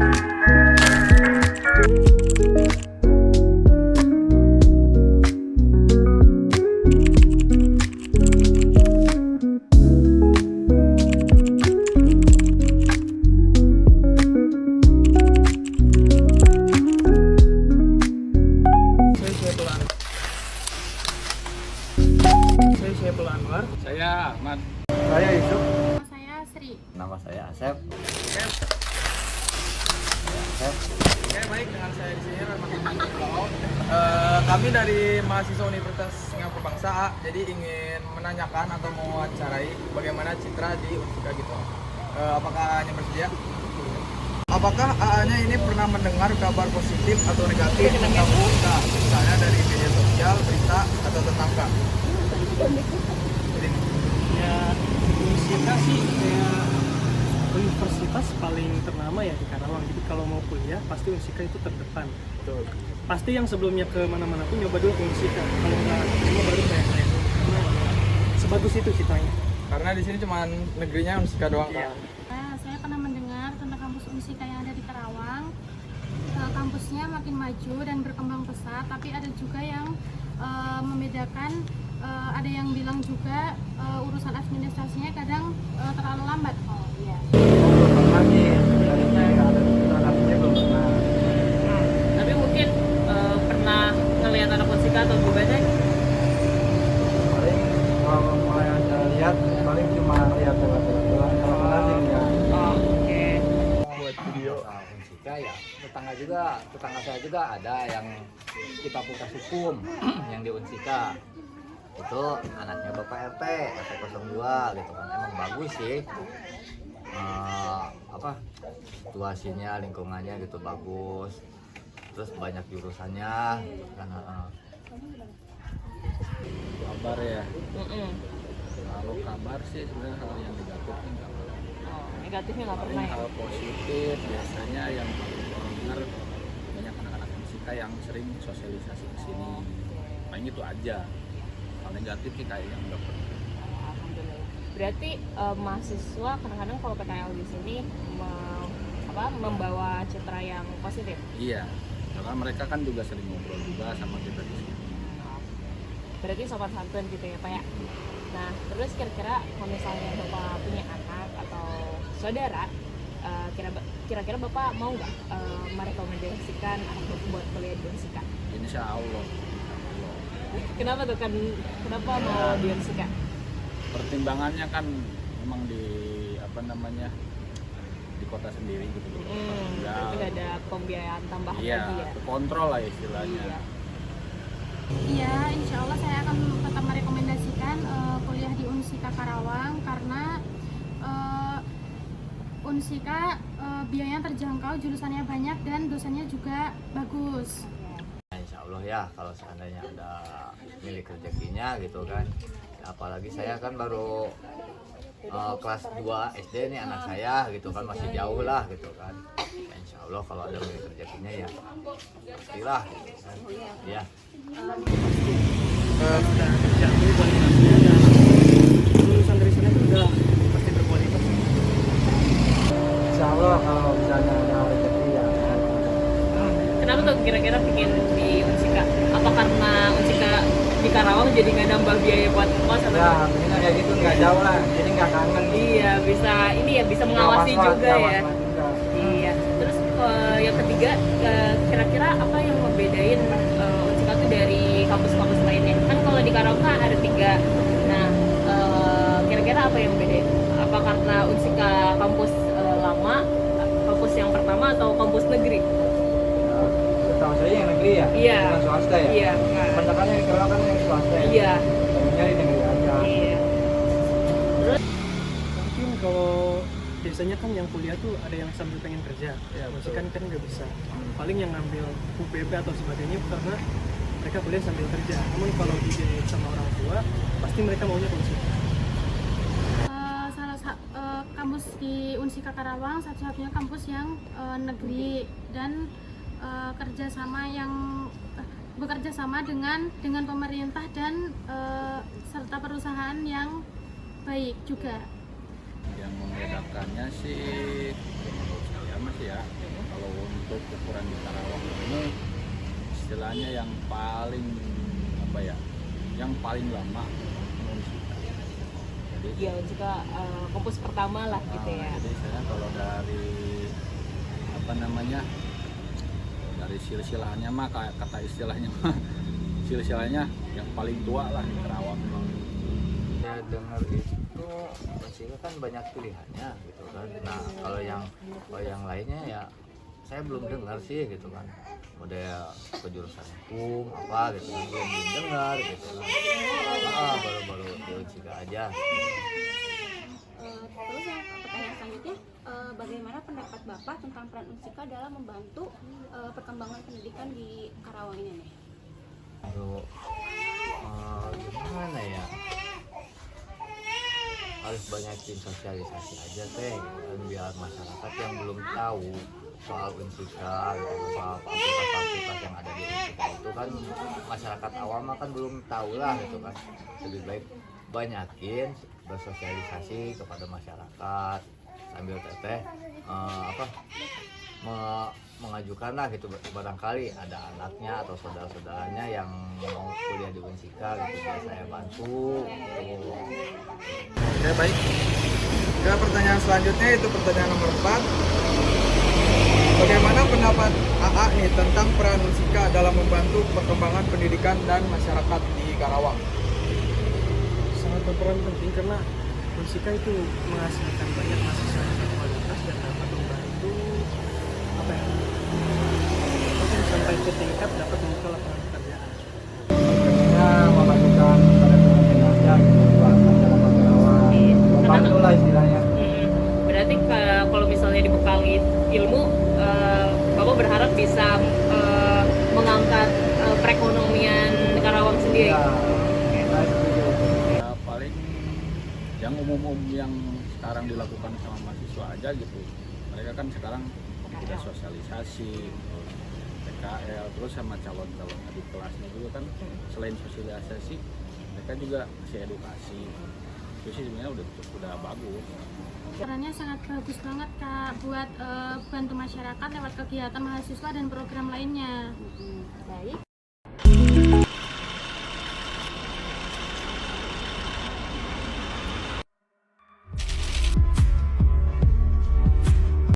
Saya Syaiful Anwar. Saya Ahmad. Saya Yusuf. Nama saya Sri. Nama saya Asep. Oke, baik, dengan saya di sini Rahmat Laut. Kami dari mahasiswa Universitas Singapura Bangsa A, jadi ingin menanyakan atau mewawancarai bagaimana Citra di Unsika gitu. Apakah A-nya bersedia? Apakah AA-nya ini pernah mendengar kabar positif atau negatif tentang Unsika, misalnya dari media sosial, berita, atau tetangga? Ya, Unsika sih kayak universitas paling ternama ya di Karawang. Jadi kalau mau kuliah pasti Unsika itu terdepan. Betul. Pasti yang sebelumnya ke mana-mana pun nyoba dulu ke Unsika. Kalau nggak semua baru kayak karena sebagus itu Citranya. Karena di sini cuma negerinya Unsika doang kan. Saya pernah mendengar tentang kampus Unsika yang ada di Karawang. Kampusnya makin maju dan berkembang pesat, tapi ada juga yang membedakan. Ada yang bilang juga urusan administrasinya kadang terlalu lambat. Oh iya. Tapi mungkin pernah ngelihat anak Unsika atau gimana? Paling kalau mulai ada lihat paling cuma lihat lewat-lewat doang, kalau sih enggak. Oke. Buat video. Nah, Unsika ya, tetangga saya juga ada yang di Fakultas Hukum yang di Unsika. Itu anaknya Bapak RT 02 gitu kan. Emang bagus sih. Situasinya, lingkungannya gitu bagus. Terus banyak jurusannya gitu kan. Kabar ya. Kalau kabar sih sebenarnya hal yang negatif enggak. Oh, negatifnya nggak Paling pernah ya? hal positif biasanya yang dengar banyak anak-anak Unsika yang sering sosialisasi ke sini. Paling itu aja. Hal negatif sih kayaknya enggak pernah. Alhamdulillah. Berarti mahasiswa kadang-kadang kalau PKL di sini membawa citra yang positif. Iya. Karena mereka kan juga sering ngobrol juga sama kita di sini. Berarti sopan santun gitu ya Pak ya. Nah terus kira-kira kalau misalnya Bapak punya anak atau saudara, kira-kira Bapak mau nggak merekomendasikan anak Bapak buat kuliah di Unsika? Insya Allah. Kenapa tuh kan? Kenapa mau di Unsika? Pertimbangannya kan memang di di kota sendiri gitu. Berarti nggak ada pembiayaan tambahan Iya, lagi ya? kontrol lah istilahnya. Iya. Iya, insya Allah saya akan tetap merekomendasikan kuliah di Unsika Karawang karena Unsika biayanya terjangkau, jurusannya banyak dan dosennya juga bagus. Nah, insya Allah ya kalau seandainya ada milik rezekinya gitu kan. Apalagi saya kan baru kelas 2 SD nih anak saya gitu kan, masih jauh lah gitu kan. Ya, insya Allah kalau ada milik rezekinya ya pastilah gitu kan. Ya. Sudah terjamin kualitasnya dan lulusan dari sana itu udah pasti berkualitas. Insya Allah kalau misalnya ada rezeki ya. Kenapa tuh kira-kira bikin di Unsika? Apa karena Unsika di Karawang jadi nggak nambah biaya buat kos atau Ya, mungkin kayak gitu nggak jauh lah, jadi nggak kangen. Iya, bisa mengawasi juga ya. Iya. Terus yang ketiga, kira-kira apa yang membedain Unsika tuh dari kampus-kampus lainnya? Kan kalau di Karawang kan ada 3. Nah, kira-kira apa yang membedain? Apa karena Unsika kampus lama, kampus yang pertama atau kampus negeri? Setahu saya yang negeri ya, Iya. bukan swasta ya. Iya. Kebanyakan yang kalau kan yang swasta ya. Iya. Banyak di negeri aja. Iya. Mungkin kalau biasanya kan yang kuliah tuh ada yang sambil pengen kerja. Ya, Masih betul. kan nggak bisa. Paling yang ngambil UPP atau sebagainya karena mereka kuliah sambil kerja. Namun kalau dibiayain sama orang tua, pasti mereka maunya ke Unsika. Kampus di Unsika Karawang satu-satunya kampus yang negeri dan bekerja sama dengan pemerintah dan serta perusahaan yang baik juga. Yang membedakannya sih menurut saya masih ya kalau untuk ukuran di Karawang ini istilahnya yang paling apa ya, yang paling lama Unsika. Jadi Ya Unsika kampus pertama lah gitu ya. jadi saya kalau dari apa namanya, dari silsilahnya mah kata istilahnya mah silsilahnya yang paling tua lah di Karawang. Ya dengar itu Unsika kan banyak pilihannya gitu kan. Nah kalau yang lainnya ya saya belum dengar sih gitu kan, model kejurusan hukum apa gitu kan, belum dengar gitu kan. Baru-baru di Unsika aja. Terus yang pertanyaan selanjutnya, bagaimana pendapat Bapak tentang peran Unsika dalam membantu perkembangan pendidikan di Karawang ini nih? Aduh, gimana ya, harus banyakin sosialisasi aja teh dan biar masyarakat yang belum tahu soal Unsika gitu, soal fakultas yang ada di Unsika itu kan masyarakat awam kan belum tahu lah gitu kan. Lebih baik banyakin bersosialisasi kepada masyarakat sambil teteh mengajukan lah gitu, barangkali ada anaknya atau saudara-saudaranya yang mau kuliah di Unsika gitu, biar saya bantu gitu. Oke, baik. Ke pertanyaan selanjutnya, itu pertanyaan nomor 4. Bagaimana pendapat AA nih tentang peran Unsika dalam membantu perkembangan pendidikan dan masyarakat di Karawang? Sangat berperan penting karena Unsika itu menghasilkan banyak mahasiswa yang berkualitas dan dapat membantu apa ya, mungkin sampai ke tingkat dapat membuka lapangan pekerjaan. Tentunya memajukan pada kinerja buat masyarakat Karawang. Membantu lah istilahnya. Berarti kalau misalnya dibekali ilmu, Bapak berharap bisa mengangkat perekonomian Karawang sendiri. Ya, saya setuju. Ya, paling yang umum yang sekarang dilakukan sama mahasiswa aja gitu, mereka kan sekarang udah sosialisasi, PKL, terus sama calon-calon adik kelasnya juga kan, selain sosialisasi mereka juga kasih edukasi. Itu sih sebenarnya udah bagus. Perannya sangat bagus banget Kak buat bantu masyarakat lewat kegiatan mahasiswa dan program lainnya.